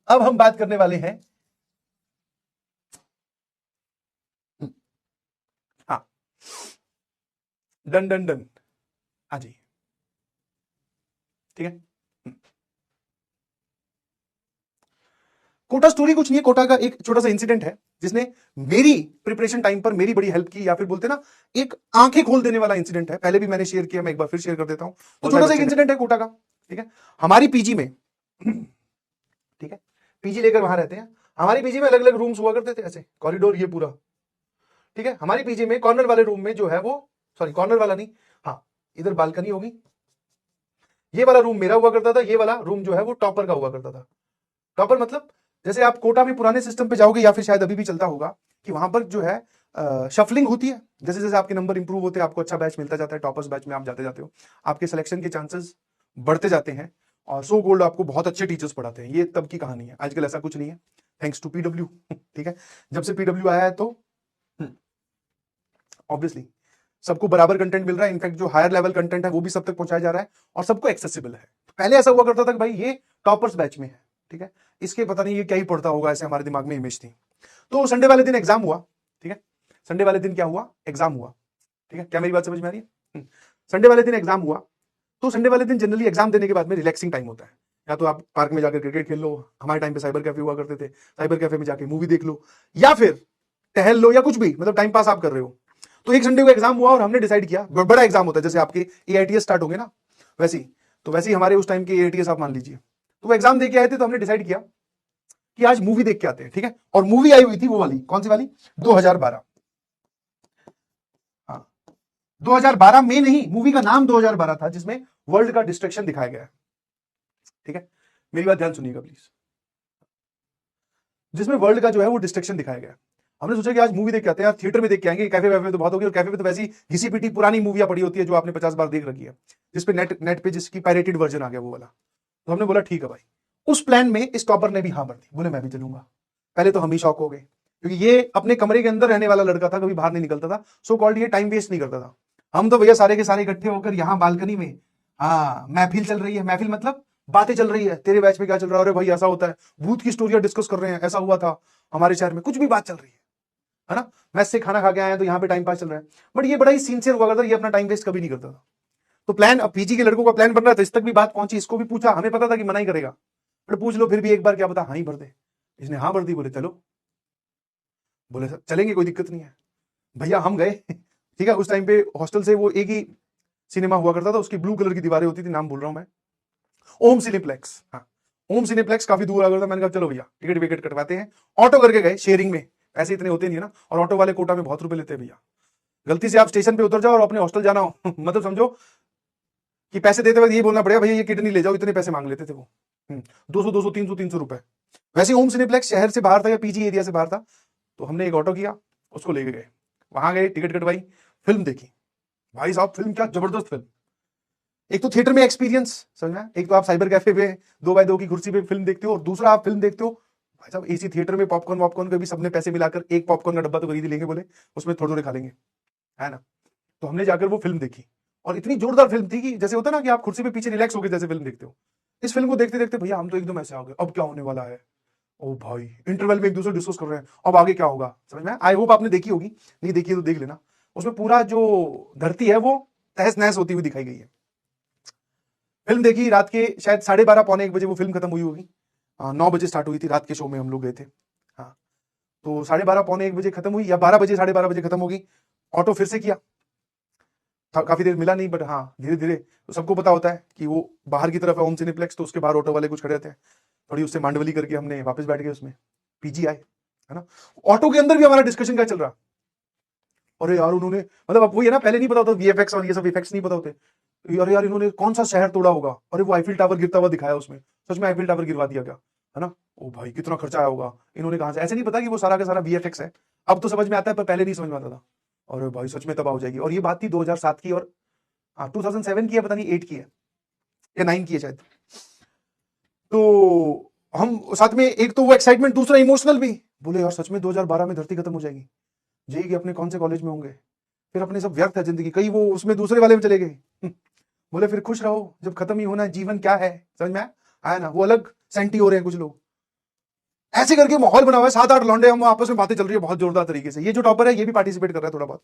अब हम बात करने वाले हैं, हाँ, डन डन डन, हाँ जी, ठीक है। कोटा स्टोरी कुछ नहीं है, कोटा का एक छोटा सा इंसिडेंट है जिसने मेरी प्रिपरेशन टाइम पर मेरी बड़ी हेल्प की, या फिर बोलते ना एक आंखें खोल देने वाला इंसिडेंट है। पहले भी मैंने शेयर किया, मैं एक बार फिर शेयर कर देता हूं। तो छोटा सा एक इंसिडेंट है कोटा का, ठीक है। हमारी पीजी में, ठीक है, पीजी लेकर वहां रहते हैं। हमारी पीजी में अलग अलग रूम्स हुआ करते थे, ऐसे कॉरिडोर ये पूरा, ठीक है। हमारी पीजी में कॉर्नर वाले रूम में जो है वो, सॉरी कॉर्नर वाला नहीं, हाँ, इधर बालकनी होगी, ये वाला रूम मेरा हुआ करता था, ये वाला रूम जो है वो टॉपर का हुआ करता था। टॉपर मतलब जैसे आप कोटा में पुराने सिस्टम पे जाओगे, या फिर शायद अभी भी चलता होगा कि वहां पर जो है शफलिंग होती है। जैसे जैसे आपके नंबर इंप्रूव होते हैं, आपको अच्छा बैच मिलता जाता है, टॉपर्स बैच में आप जाते जाते हो, आपके सिलेक्शन के चांसेस बढ़ते जाते हैं, और सो गोल्ड आपको बहुत अच्छे टीचर्स पढ़ाते हैं। ये तब की कहानी है, आजकल ऐसा कुछ नहीं है, थैंक्स टू पीडब्ल्यू। ठीक है, जब से पीडब्ल्यू आया है तो ऑब्वियसली सबको बराबर कंटेंट मिल रहा है। इनफैक्ट जो हायर लेवल कंटेंट है वो भी सब तक पहुंचाया जा रहा है, और सबको एक्सेसिबल है। पहले ऐसा हुआ करता था कि भाई ये टॉपर्स बैच में है, ठीक है, इसके पता नहीं ये क्या ही पढ़ता होगा, ऐसे हमारे दिमाग में इमेज थी। तो संडे वाले दिन एग्जाम हुआ, ठीक है, संडे वाले दिन क्या हुआ, एग्जाम हुआ, ठीक है, क्या मेरी बात समझ में आ रही है? संडे वाले दिन एग्जाम हुआ। तो संडे वाले दिन जनरली एग्जाम देने के बाद में रिलैक्सिंग टाइम होता है, या तो आप पार्क में जाकर क्रिकेट खेल लो, हमारे टाइम पे साइबर कैफे हुआ करते थे, साइबर कैफे में जाके मूवी देख लो, या फिर टहल लो, या कुछ भी, मतलब टाइम पास आप कर रहे हो। तो एक संडे को एग्जाम हुआ और हमने डिसाइड किया, बड़ा एग्जाम होता है, जैसे आपके एआईटीएस स्टार्ट होंगे ना, वैसे ही, तो वैसे ही हमारे उस टाइम के एआईटीएस आप मान लीजिए। तो वो एग्जाम दे के आए थे, तो हमने डिसाइड किया कि आज मूवी देख के आते हैं, ठीक है। और मूवी आई हुई थी वो वाली, कौन सी वाली, 2012, हाँ, 2012 में नहीं, मूवी का नाम 2012 था, जिसमें वर्ल्ड का डिस्ट्रक्शन दिखाया गया है, ठीक है, मेरी बात ध्यान सुनिएगा प्लीज, जिसमें वर्ल्ड का जो है वो डिस्ट्रक्शन दिखाया गया है। हमने सोचा कि आज मूवी देख के आते हैं, थिएटर में देख के आएंगे, कैफे वैफे में तो बहुत होगी, और कैफे में तो वैसी घिसी पिटी पुरानी मूवियां पड़ी होती है जो आपने 50 बार देख रखी है, जिसपे नेट पे जिसकी पायरेटेड वर्जन आ गया वो वाला। तो हमने बोला ठीक है भाई। उस प्लान में इस टॉपर ने भी हाँ भर दी, बोले मैं भी चलूंगा। पहले तो हम भी शॉक हो गए, क्योंकि ये अपने कमरे के अंदर रहने वाला लड़का था, कभी बाहर नहीं निकलता था, सो कॉल्ड ये टाइम वेस्ट नहीं करता था। हम तो भैया सारे के सारे इकट्ठे होकर यहाँ बालकनी में, हाँ, महफिल चल रही है, महफिल मतलब बातें चल रही है, तेरे बैच में क्या चल रहा है, अरे भाई ऐसा होता है, भूत की स्टोरियां डिस्कस कर रहे हैं, ऐसा हुआ था हमारे शहर में, कुछ भी बात चल रही है ना। मैस से खाना खा के आए हैं तो यहाँ पे टाइम पास चल रहा है। बट ये बड़ा ही सिंसियर हुआ करता था, ये अपना टाइम वेस्ट कभी नहीं करता था। तो प्लान, अब पीजी के लड़कों का प्लान बन रहा था, इस तक भी बात पहुंची, इसको भी पूछा, हमें पता था कि मना ही करेगा, बट पूछ लो फिर भी एक बार, क्या पता हाँ ही भर दे। इसने हाँ भर दी, बोले चलो, बोले चलेंगे, कोई दिक्कत नहीं है। भैया हम गए, ठीक है। उस टाइम पे हॉस्टल से वो एक ही सिनेमा हुआ करता था, उसकी ब्लू कलर की दीवारें होती थी, नाम भूल रहा हूं मैं, ओम सिनेप्लेक्स, हाँ, ओम सिनेप्लेक्स काफी दूर आ गया था। मैंने कहा चलो भैया टिकट विकेट कटवाते हैं, ऑटो करके गए, शेयरिंग में, ऐसे इतने होते नहीं है ना, और ऑटो वाले कोटा में बहुत रुपए लेते हैं भैया। गलती से आप स्टेशन पे उतर जाओ और अपने हॉस्टल जाना हो मतलब समझो कि पैसे देते वक्त ये बोलना पड़ेगा भैया ये किडनी ले जाओ, इतने पैसे मांग लेते थे वो, 200 300 रुपए। वैसे ओम सिनेप्लेक्स शहर से बाहर था, या पीजी एरिया से बाहर था। तो हमने एक ऑटो किया, उसको लेके गए, वहां गए, टिकट कटवाई, फिल्म देखी। भाई साहब फिल्म क्या जबरदस्त फिल्म। एक तो थिएटर में एक्सपीरियंस, समझना, एक तो आप साइबर कैफे पे 2x2 की कुर्सी पे फिल्म देखते हो, और दूसरा आप फिल्म देखते हो भाई साहब एसी थिएटर में, पॉपकॉर्न वॉपकॉर्न के भी सबने पैसे मिलाकर एक पॉपकॉर्न का डब्बा तो खरीद ही लेंगे, बोले उसमें थोड़े थोड़े खा लेंगे, है ना। तो हमने जाकर वो फिल्म देखी, और इतनी जोरदार फिल्म थी कि जैसे होता ना कि आप कुर्सी पे पीछे रिलैक्स होकर जैसे फिल्म देखते हो, इस फिल्म को देखते देखते भैया हम तो एकदम ऐसे आ गए, अब क्या होने वाला है। ओ भाई, इंटरवल में एक दूसरे डिस्कस कर रहे हैं, अब आगे क्या होगा, समझ में। आई होप आपने देखी होगी, नहीं देखी है तो देख लेना। उसमें पूरा जो धरती है वो तहस नहस होती हुई दिखाई गई है। फिल्म देखी, रात के शायद 12:30 पौने 1 बजे वो फिल्म खत्म हुई होगी। 9 बजे स्टार्ट हुई थी, रात के शो में हम लोग गए थे, हाँ। तो 12:30 पौने 1 बजे खत्म हुई, या 12 बजे 12:30 बजे खत्म होगी। ऑटो फिर से किया, काफी देर मिला नहीं, बट हाँ धीरे धीरे, तो सबको पता होता है कि वो बाहर की तरफ है ओम सिनेप्लेक्स, तो उसके बाहर ऑटो वाले कुछ खड़े थे, थोड़ी उससे मांडवली करके हमने वापस बैठ गए उसमें, पीजी आए, है ना। ऑटो के अंदर भी हमारा डिस्कशन क्या चल रहा। अरे यार उन्होंने, मतलब अब वही है ना, पहले नहीं पता होता वीएफएक्स और ये सब इफेक्ट्स नहीं पता होते। अरे यार इन्होंने कौन सा शहर तोड़ा होगा, अरे वो आईफिल टावर गिरता हुआ दिखाया उसमें, सच में आईफिल टावर गिरवा दिया क्या, है ना। ओ भाई कितना खर्चा आया होगा, इन्होंने कहा से, ऐसे नहीं पता कि वो सारा का सारा वीएफएक्स है। अब तो समझ में आता है, पर पहले नहीं समझ में आता था। अरे भाई सच में तबाह हो जाएगी। और ये बात थी 2007 की, और 2007 की है, पता नहीं 8 की है या 9 की है शायद। तो हम साथ में, एक तो वो एक्साइटमेंट, दूसरा इमोशनल भी, बोले यार सच में 2012 में धरती खत्म हो जाएगी, जेई के अपने कौन से कॉलेज में होंगे, फिर अपने सब व्यर्थ है जिंदगी, कई वो उसमें दूसरे वाले में चले गए। बोले फिर खुश रहो, जब खत्म ही होना है, जीवन क्या है, समझ में आया ना। वो अलग सेंटी हो रहे हैं कुछ लोग, ऐसे करके माहौल बना हुआ है, 7-8 लौंडे, हम आपस में बातें चल रही है बहुत जोरदार तरीके से। ये जो टॉपर है ये भी पार्टिसिपेट कर रहा है थोड़ा बहुत,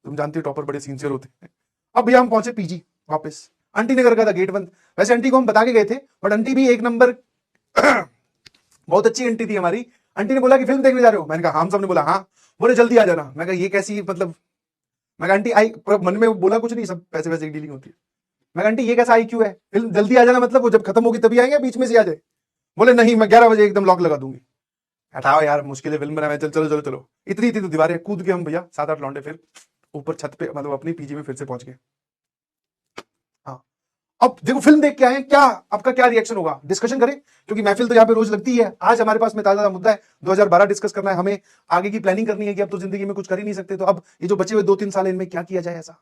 तुम जानते हो टॉपर बड़े सिंसियर होते हैं। अब भैया हम पहुंचे पीजी वापस, आंटी ने कर रखा था गेट बंद। वैसे आंटी को हम बता के गए थे, बट आंटी भी एक नंबर बहुत अच्छी आंटी थी हमारी। आंटी ने बोला कि फिल्म देखने जा रहे हो, मैंने कहा हम सब ने बोला हाँ। बोले जल्दी आ जाना। मैं कहा ये कैसी मतलब, मैं कहा आंटी आई, मन में बोला कुछ नहीं, सब पैसे वैसे की डीलिंग होती है। मैं कहा आंटी ये कैसा IQ है, फिल्म जल्दी आ जाना मतलब वो जब खत्म होगी तभी आएंगे, बीच में से आ जाए। बोले नहीं मैं 11 बजे एकदम लॉक लगा दूंगी। हटाओ यार, मुश्किल है फिल्म बना है, चल चलो चलो चलो। इतनी इतनी तो दीवारें कूद के हम भैया 7-8 लौंडे फिर ऊपर छत पे, मतलब अपनी पीजी में फिर से पहुंच गए। हाँ, अब देखो फिल्म देख के आए, क्या आपका क्या रिएक्शन होगा, डिस्कशन करें, क्योंकि महफिल तो यहाँ पे रोज लगती है। आज हमारे पास में ताजा मुद्दा है, 2012 डिस्कस करना है, हमें आगे की प्लानिंग करनी है कि अब तो जिंदगी में कुछ कर ही नहीं सकते, तो अब ये जो बचे हुए 2-3 साल इनमें क्या किया जाए ऐसा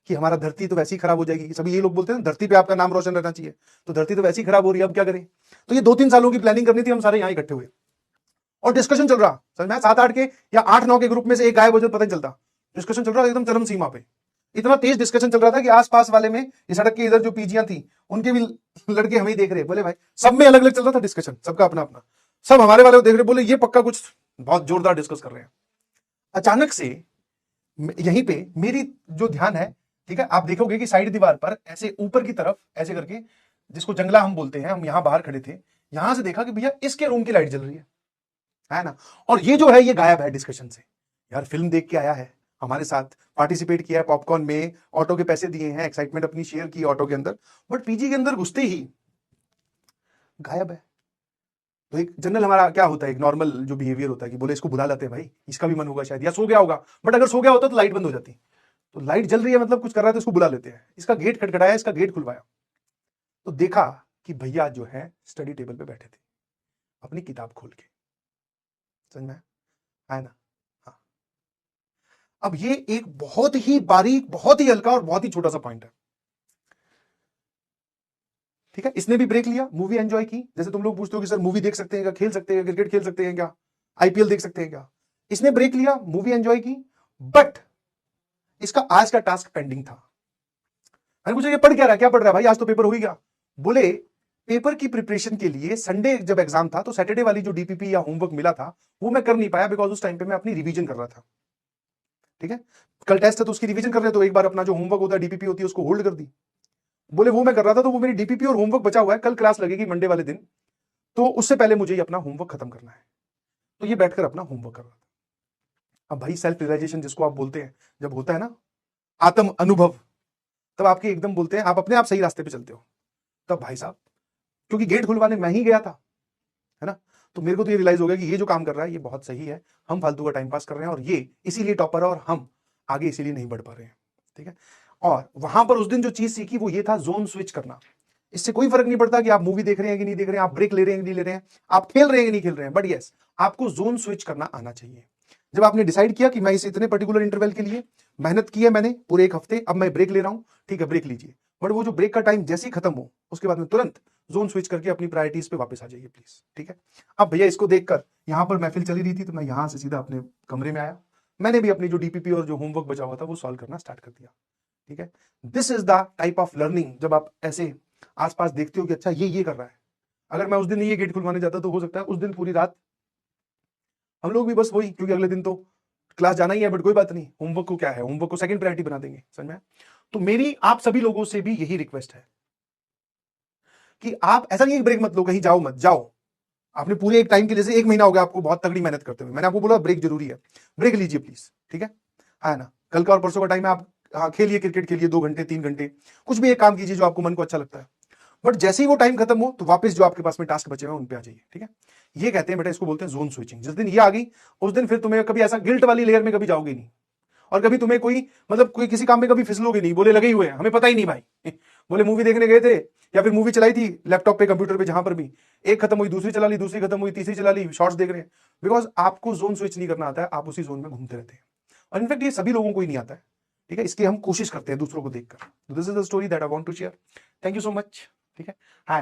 कि हमारा धरती तो वैसे ही खराब हो जाएगी। सभी ये लोग बोलते हैं धरती पे आपका नाम रोशन रहना चाहिए, तो धरती तो वैसे ही खराब हो रही है, अब क्या करें। तो ये 2-3 सालों की प्लानिंग करनी थी, हम सारे यहाँ इकट्ठे हुए और डिस्कशन चल रहा। समझ में, 7-8 के या 8-9 के ग्रुप में से एक गायब हो जाए पता नहीं चलता। डिस्कशन चल रहा एकदम चरम सीमा पे, इतना तेज डिस्कशन चल रहा था कि आसपास वाले में, इस सड़क के इधर जो पीजियां थी उनके भी लड़के हमें देख रहे। बोले भाई, सब में अलग अलग चल रहा था डिस्कशन, सबका अपना अपना, सब हमारे वाले को देख रहे, बोले ये पक्का कुछ बहुत जोरदार डिस्कस कर रहे हैं। अचानक से यहीं पे मेरी जो ध्यान है, ठीक है, आप देखोगे कि साइड दीवार पर ऐसे ऊपर की तरफ ऐसे करके, जिसको जंगला हम बोलते हैं, हम यहां बाहर खड़े थे, यहां से देखा कि भैया इसके रूम की लाइट जल रही है ना, और ये जो है ये गायब है डिस्कशन से। यार फिल्म देख के आया है, हमारे साथ पार्टिसिपेट किया है पॉपकॉर्न में, ऑटो के पैसे दिए हैं, एक्साइटमेंट अपनी शेयर की ऑटो के अंदर, बट पीजी के अंदर घुसते ही गायब है। तो एक जनरल हमारा क्या होता है, एक नॉर्मल जो बिहेवियर होता है कि बोले इसको बुला लेते हैं भाई, इसका भी मन होगा शायद, या सो गया होगा, बट अगर सो गया होता तो लाइट बंद हो जाती। तो लाइट जल रही है मतलब कुछ कर रहा है तो इसको बुला लेते हैं। इसका गेट खटखटाया, इसका गेट खुलवाया तो देखा कि भैया जो है स्टडी टेबल पे बैठे थे अपनी किताब खोल के। समझ में आया ना। हाँ, अब ये एक बहुत ही बारीक, बहुत ही हल्का और बहुत ही छोटा सा पॉइंट है, ठीक है। इसने भी ब्रेक लिया, मूवी एंजॉय की। जैसे तुम लोग पूछते हो कि सर मूवी देख सकते हैं क्या, खेल सकते हैं, क्रिकेट खेल सकते हैं क्या, IPL देख सकते हैं क्या, इसने ब्रेक लिया, मूवी एंजॉय की, बट इसका आज का टास्क पेंडिंग था। मैंने पूछा ये पढ़ क्या रहा है, क्या पढ़ रहा है भाई, आज तो पेपर हो ही गया। बोले पेपर की प्रिपरेशन के लिए संडे जब एग्जाम था तो सैटरडे वाली जो DPP या होमवर्क मिला था वो मैं कर नहीं पाया, बिकॉज उस टाइम पे मैं अपनी रिवीजन कर रहा था। ठीक है, कल टेस्ट है तो उसकी रिवीजन कर रहे, तो एक बार अपना जो होमवर्क होता है, DPP होती है, उसको होल्ड कर दी। बोले वो मैं कर रहा था, तो वो मेरी DPP और होमवर्क बचा हुआ है, कल क्लास लगेगी मंडे वाले दिन, तो उससे पहले मुझे अपना होमवर्क खत्म करना है। तो ये बैठकर अपना होमवर्क कर रहा था। अब भाई सेल्फ रियलाइजेशन जिसको आप बोलते हैं, जब होता है ना आत्म अनुभव, तब आपके एकदम बोलते हैं आप अपने आप सही रास्ते पे चलते हो। तब भाई साहब, क्योंकि गेट खुलवाने मैं ही गया था, है ना, तो मेरे को तो ये रियलाइज हो गया कि ये जो काम कर रहा है ये बहुत सही है, हम फालतू का टाइम पास कर रहे हैं और ये इसीलिए टॉपर है और हम आगे इसीलिए नहीं बढ़ पा रहे हैं। ठीक है, और वहां पर उस दिन जो चीज सीखी वो ये था, जोन स्विच करना। इससे कोई फर्क नहीं पड़ता कि आप मूवी देख रहे हैं कि नहीं देख रहे हैं, आप ब्रेक ले रहे हैं कि नहीं ले रहे हैं, आप खेल रहे हैं कि नहीं खेल रहे हैं, बट यस आपको जोन स्विच करना आना चाहिए। जब आपने डिसाइड किया कि मैं इस इतने पर्टिकुलर इंटरवल के लिए मेहनत की है मैंने पूरे 1 हफ्ते, अब मैं ब्रेक ले रहा हूं, ठीक है ब्रेक लीजिए, बट वो जो ब्रेक का टाइम जैसे ही खत्म हो उसके बाद में तुरंत जोन स्विच करके अपनी प्रायोरिटीज पे वापस आ जाइए प्लीज। ठीक है, अब भैया इसको देखकर यहां पर महफिल चली रही थी तो मैं यहां से सीधा अपने कमरे में आया, मैंने भी अपनी जो DPP और जो होमवर्क बचा हुआ था वो सॉल्व करना स्टार्ट कर दिया। ठीक है, this is the type of learning, जब आप ऐसे आसपास देखते हो कि अच्छा ये कर रहा है। अगर मैं उस दिन ये गेट खुलवाने जाता तो हो सकता है उस दिन पूरी रात हम लोग भी बस वही, क्योंकि अगले दिन तो क्लास जाना ही है, बट कोई बात नहीं, होमवर्क को क्या है, होमवर्क को सेकंड प्रायोरिटी बना देंगे। समझ में। तो मेरी आप सभी लोगों से भी यही रिक्वेस्ट है कि आप ऐसा नहीं ब्रेक मत लो, कहीं जाओ मत जाओ, आपने पूरे एक टाइम के, जैसे 1 महीना हो गया आपको बहुत तगड़ी मेहनत करते हुए, मैंने आपको बोला ब्रेक जरूरी है, ब्रेक लीजिए प्लीज। ठीक है ना, कल का और परसों का टाइम है, आप हाँ खेलिए, क्रिकेट खेलिए 2 घंटे 3 घंटे, कुछ भी एक काम कीजिए जो आपको मन को अच्छा लगता है, बट जैसे ही वो टाइम खत्म हो तो वापस जो आपके पास में टास्क बचे हुए उन पे आ जाइए। ठीक है, ये कहते हैं बेटा, इसको बोलते हैं जोन स्विचिंग। जिस दिन ये आ गई उस दिन फिर तुम्हें कभी ऐसा गिल्ट वाली लेयर में कभी जाओगे नहीं, और कभी तुम्हें कोई मतलब कोई किसी काम में कभी फिसलोगे नहीं, बोले लगे ही हुए हैं हमें पता ही नहीं भाई बोले मूवी देखने गए थे या फिर मूवी चलाई थी लैपटॉप पे कंप्यूटर पे, जहां पर भी एक खत्म हुई दूसरी चला ली, दूसरी खत्म हुई तीसरी चला ली, शॉर्ट्स देख रहे हैं, बिकॉज आपको जोन स्विच नहीं करना आता है, आप उसी जोन में घूमते रहते हैं, और इनफैक्ट ये सभी लोगों को ही नहीं आता है। ठीक है, इसकी हम कोशिश करते हैं दूसरों को देखकर। This is the story that I want to share. Thank you so much. ठीक है, हाँ।